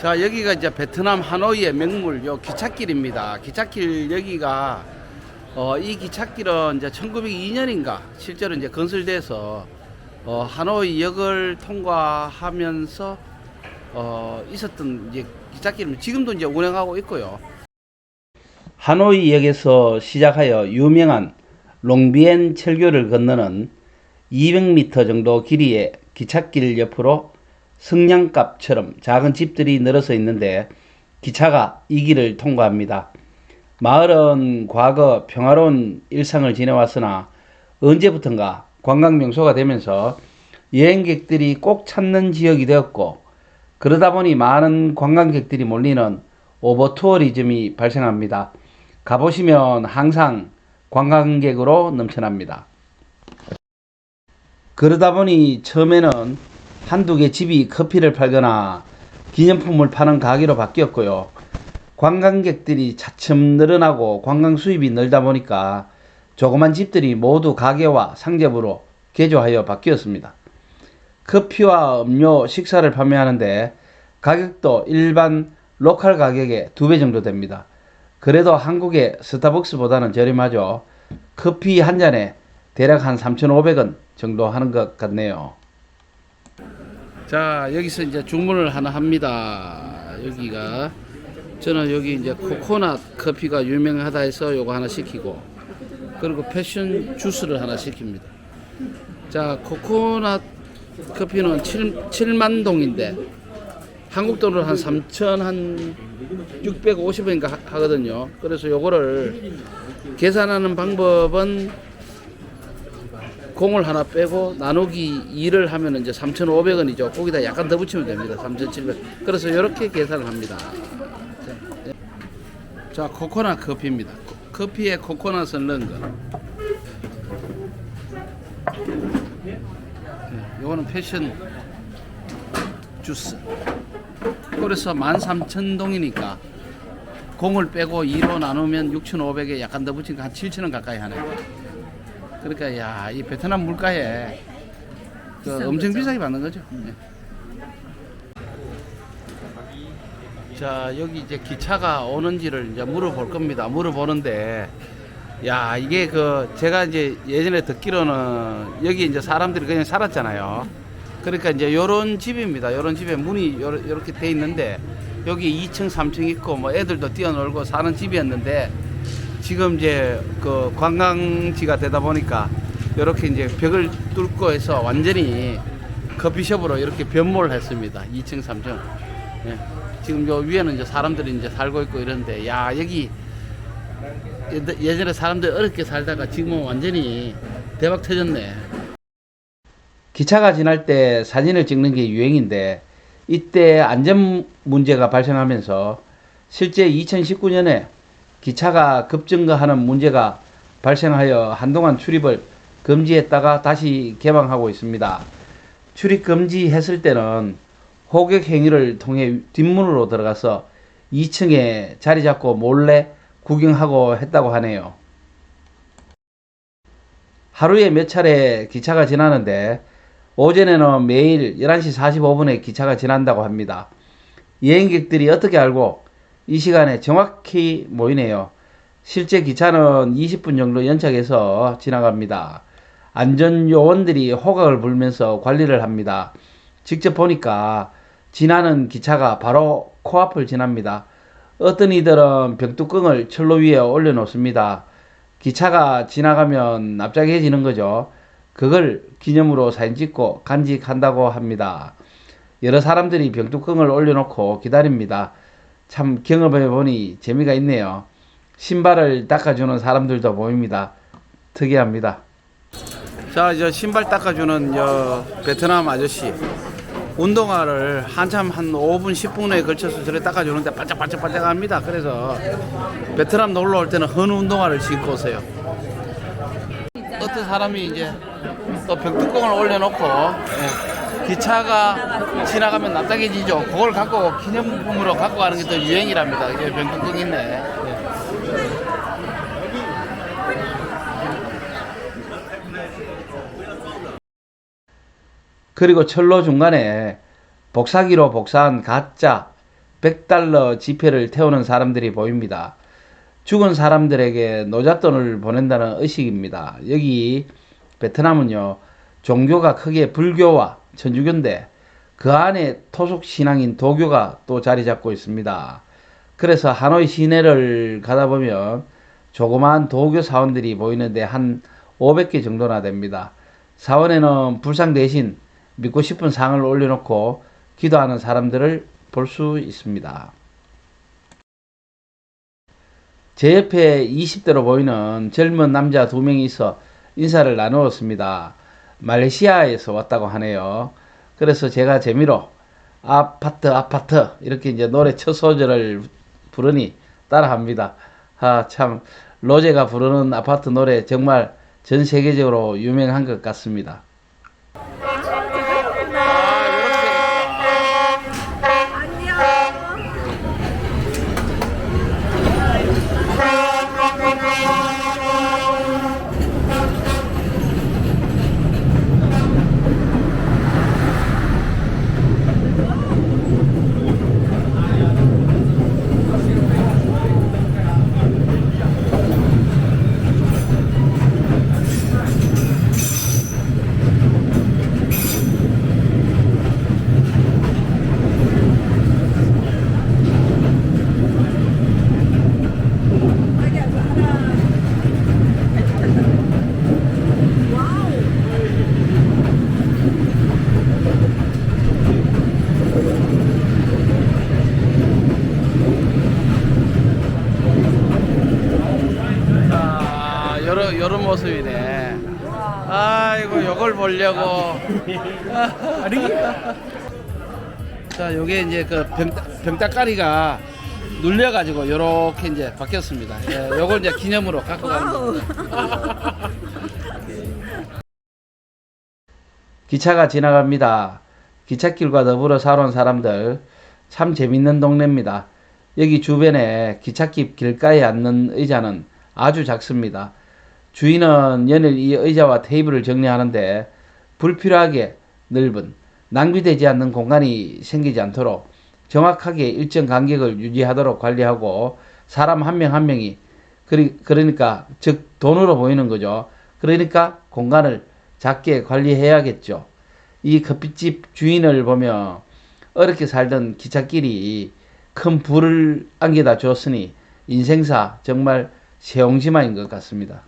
자, 여기가 이제 베트남 하노이의 명물 요 기찻길입니다. 기찻길 여기가 이 기찻길은 이제 1902년인가 실제로 이제 건설돼서 하노이 역을 통과하면서 있었던 이제 기찻길은 지금도 이제 운행하고 있고요. 하노이 역에서 시작하여 유명한 롱비엔 철교를 건너는 200m 정도 길이의 기찻길 옆으로 성냥갑처럼 작은 집들이 늘어서 있는데 기차가 이 길을 통과합니다. 마을은 과거 평화로운 일상을 지내왔으나 언제부턴가 관광명소가 되면서 여행객들이 꼭 찾는 지역이 되었고, 그러다 보니 많은 관광객들이 몰리는 오버투어리즘이 발생합니다. 가보시면 항상 관광객으로 넘쳐납니다. 그러다 보니 처음에는 한두 개 집이 커피를 팔거나 기념품을 파는 가게로 바뀌었고요. 관광객들이 차츰 늘어나고 관광 수입이 늘다 보니까 조그만 집들이 모두 가게와 상점으로 개조하여 바뀌었습니다. 커피와 음료, 식사를 판매하는데 가격도 일반 로컬 가격의 2배 정도 됩니다. 그래도 한국의 스타벅스보다는 저렴하죠. 커피 한 잔에 대략 한 3,500원 정도 하는 것 같네요. 자, 여기서 이제 주문을 하나 합니다. 여기가 저는 여기 이제 코코넛 커피가 유명하다 해서 요거 하나 시키고, 그리고 패션 주스를 하나 시킵니다. 자, 코코넛 커피는 7만 동인데 한국 돈으로 한 3,650원인가 하거든요. 그래서 요거를 계산하는 방법은 공을 하나 빼고 나누기 2를 하면 이제 3,500원이죠. 거기다 약간 더 붙이면 됩니다. 3,700원. 그래서 이렇게 계산을 합니다. 자, 코코넛 커피입니다. 커피에 코코넛을 넣은 거. 이거는 패션 주스. 그래서 13,000동이니까 공을 빼고 2로 나누면 6,500에 약간 더 붙이니까 한 7,000원 가까이 하네요. 그러니까 야, 이 베트남 물가에 엄청 비싸게 받는 거죠. 네. 자, 여기 이제 기차가 오는지를 이제 물어볼 겁니다. 물어보는데, 야, 이게 제가 이제 예전에 듣기로는 여기 이제 사람들이 그냥 살았잖아요. 그러니까 이제 요런 집입니다. 요런 집에 문이 요렇게 돼 있는데 여기 2층, 3층 있고 뭐 애들도 뛰어놀고 사는 집이었는데, 지금 이제 관광지가 되다 보니까 이렇게 이제 벽을 뚫고 해서 완전히 커피숍으로 이렇게 변모를 했습니다. 2층, 3층. 예. 지금 요 위에는 이제 사람들이 이제 살고 있고 이런데, 야, 여기 예전에 사람들 어렵게 살다가 지금은 완전히 대박 터졌네. 기차가 지날 때 사진을 찍는 게 유행인데, 이때 안전 문제가 발생하면서 실제 2019년에 기차가 급증가하는 문제가 발생하여 한동안 출입을 금지했다가 다시 개방하고 있습니다. 출입 금지했을 때는 호객 행위를 통해 뒷문으로 들어가서 2층에 자리 잡고 몰래 구경하고 했다고 하네요. 하루에 몇 차례 기차가 지나는데 오전에는 매일 11시 45분에 기차가 지난다고 합니다. 여행객들이 어떻게 알고 이 시간에 정확히 모이네요. 실제 기차는 20분 정도 연착해서 지나갑니다. 안전요원들이 호각을 불면서 관리를 합니다. 직접 보니까 지나는 기차가 바로 코앞을 지납니다. 어떤 이들은 벽뚜껑을 철로 위에 올려놓습니다. 기차가 지나가면 납작해지는 거죠. 그걸 기념으로 사진 찍고 간직한다고 합니다. 여러 사람들이 벽뚜껑을 올려놓고 기다립니다. 참 경험해보니 재미가 있네요. 신발을 닦아주는 사람들도 보입니다. 특이합니다. 자, 이제 신발 닦아주는 베트남 아저씨. 운동화를 한참 한 5분, 10분에 걸쳐서 저래 닦아주는데 반짝반짝반짝 합니다. 그래서 베트남 놀러 올 때는 헌 운동화를 신고 오세요. 어떤 사람이 이제 또 벽뚜껑을 올려놓고, 기차가 지나가면 납작해지죠. 그걸 갖고 기념품으로 갖고 가는 게 또 유행이랍니다. 이게 벽뚜껑 있네. 그리고 철로 중간에 복사기로 복사한 가짜 $100 지폐를 태우는 사람들이 보입니다. 죽은 사람들에게 노잣돈을 보낸다는 의식입니다. 여기 베트남은요, 종교가 크게 불교와 천주교인데 그 안에 토속 신앙인 도교가 또 자리 잡고 있습니다. 그래서 하노이 시내를 가다 보면 조그마한 도교 사원들이 보이는데 한 500개 정도나 됩니다. 사원에는 불상 대신 믿고 싶은 상을 올려놓고 기도하는 사람들을 볼 수 있습니다. 제 옆에 20대로 보이는 젊은 남자 2명이 있어 인사를 나누었습니다. 말레이시아에서 왔다고 하네요. 그래서 제가 재미로 아파트 아파트 이렇게 이제 노래 첫 소절을 부르니 따라합니다. 아, 참 로제가 부르는 아파트 노래 정말 전 세계적으로 유명한 것 같습니다. 요런 모습이네. 아이고, 요걸 보려고. 자, 요게 이제 그 병따까리가 눌려가지고 요렇게 이제 바뀌었습니다. 예, 요걸 이제 기념으로 갖고 가는 겁니다. 기차가 지나갑니다. 기찻길과 더불어 살아온 사람들, 참 재밌는 동네입니다. 여기 주변에 기찻길 길가에 앉는 의자는 아주 작습니다. 주인은 연일 이 의자와 테이블을 정리하는데 불필요하게 넓은, 낭비되지 않는 공간이 생기지 않도록 정확하게 일정 간격을 유지하도록 관리하고, 사람 한 명 한 명이 그러니까 즉 돈으로 보이는 거죠. 그러니까 공간을 작게 관리해야겠죠. 이 커피집 주인을 보면 어렵게 살던 기찻길이 큰 불을 안겨다 주었으니 인생사 정말 세옹지마인 것 같습니다.